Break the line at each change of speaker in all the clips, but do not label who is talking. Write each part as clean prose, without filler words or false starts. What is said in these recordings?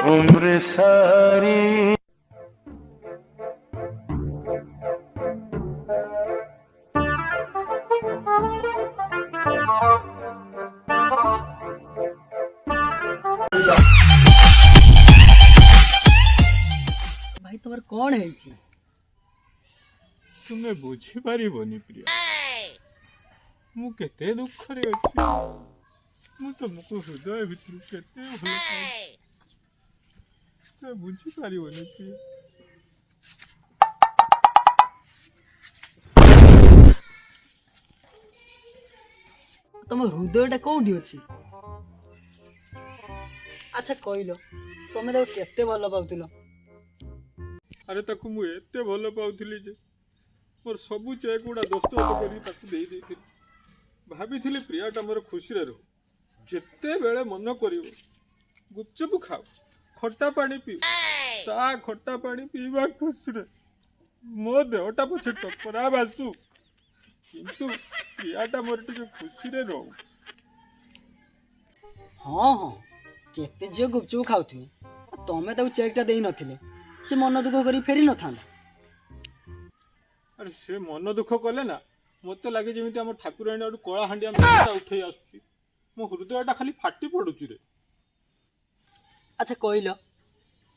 उम्र सारी।
भाई तुम्हार कौन है
तुम्हें बुझी पारिबनी प्रिया मु केते दुख रे अछि मु तुमको हृदय भितर केते भल पाए ते बुझी पारिबनी प्रिया।
तुम हृदयटा कौटी अच्छी। अच्छा कहल तुम तो केते भल पाउथिल।
अरे ताकू मु एते भल पाउथिली जे मोर सबु चेक गुडा दस्तखत करी ताकू देई देइथिली। भाबिथिली प्रियाटा मोर खुशी रे रहू जेते बेले मन करिवो गुपचुप खाओ खट्टा पानी पीओ ता खट्टा पानी पीवा खुशी रे मो देहटा पछे टकरा बासु किंतु प्रियाटा मोर टिके खुशी रे रहू।
हाँ हाँ केते झील गुपचुप खाऊे तमें ताऊ चेकटा दे नथिले से मन दुख करी फेरी न था।
अरे से मन दुख कले ना मत लगे जमी आम ठाकुराणी आड़ कला हांडिया मेटा उठे आसुची मो हृदयटा खाली फाटी पड़ुची रे।
अच्छा कहल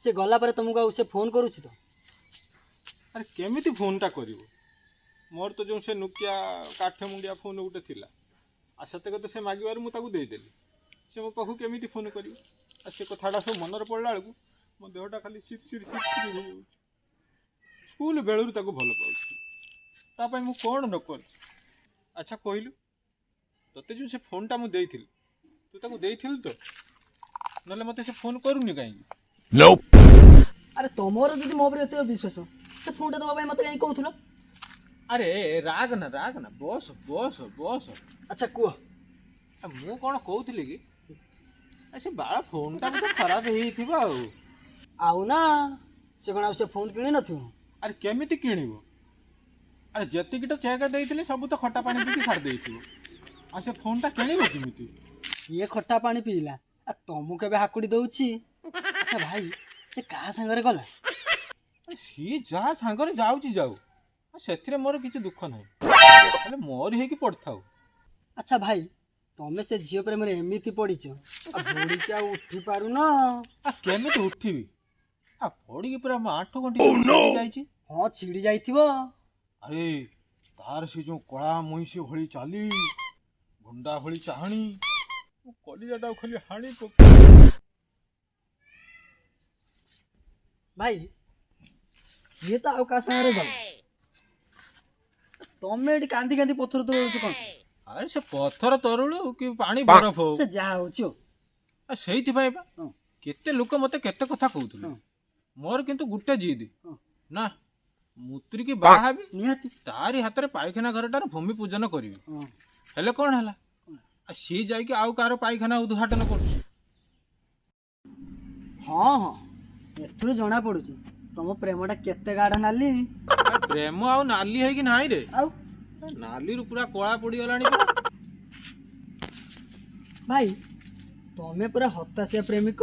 से गला पर तुमको आउ से फोन करुच तो।
अरे केमिति फोनटा करिवो मोर तो जो से नोकिया काठ मुंडिया फोन गोटे थिला आ सते कते से मागिबार मु ताकू देई देली से मो पाखु केमिति फोन करिवो आ से कथाडा सब मनर पड़ला बेलू मो देहटा खाली सिरसिर सिरसिर हो जाउची। स्कूल बेलू ताकू भल पाउची तापाई मु कोन न कर। अच्छा कहलु तते जो से फोनटा मु देइथिल तू ताकू देइथिल तो नले मते से फोन करूनी काई।
Nope.
अरे तुमर जदि मो पर एते विश्वास से फोनटा दबा भाई मते काई कहउथुलो।
अरे राग ना बस बस बस।
अच्छा कुह
मु कौन कहूली कि से बाला फोनटा भी तो खराब हो
आउ ना से कौन से फोन किणी नथियो।
अरे केमिति किणिबो अरे जतिक तो चेक देइथिले सब तो खट्टा पानी पी छाड़ देइथिबो आ से फोनटा किणिबो केमिति।
सीए खट्टा पानी पीला आ तुमको केबे हाकुड़ी दउची। अच्छा भाई से का संगरे गला
सी जहाँ सांगरे जाऊची जाऊ से मोर किसी दुख ना मोर हे कि पड़थाऊ।
अच्छा भाई तमें से झील पर मेरे एमती पड़ीच बुड़ी क्या उठी पारु न
केमिति उठिबी आ पड़ी पूरा आठ घंटे जाइछि।
हाँ छिड़ी जाइथिबो।
अरे तार से जो कला मईसी भली चाली गुंडा भली चाहणी कलिजाटा खाली हाणी
भाई सी तो आउ का संगे गला तमें एटी कांदी कांदी पत्थर तोड़ुछ कौन।
अरे से पत्थर तरुलु कि पानी बरफ हो
से जा होची
सेइथि भाई बा केते लोक मते केते कथा कहउथुले मोर किंतु गुट्टे जिद ना मुत्री की बाहा भी
निहाती
तारी हाथ रे पायखाना घरटार भूमि पूजन करिवि हेले कोन हला आ सी जाई कि आउ कार पायखाना उद्घाटन कर।
हाँ हाँ एथुरु जना पड़ुची तुम प्रेमटा केते गाढ़ नाली।
प्रेम आउ नाली है कि नाही रे
आउ
नाली रु पूरा कला पड़ी गलानी।
भाई तमें पूरा हताशिया प्रेमिक।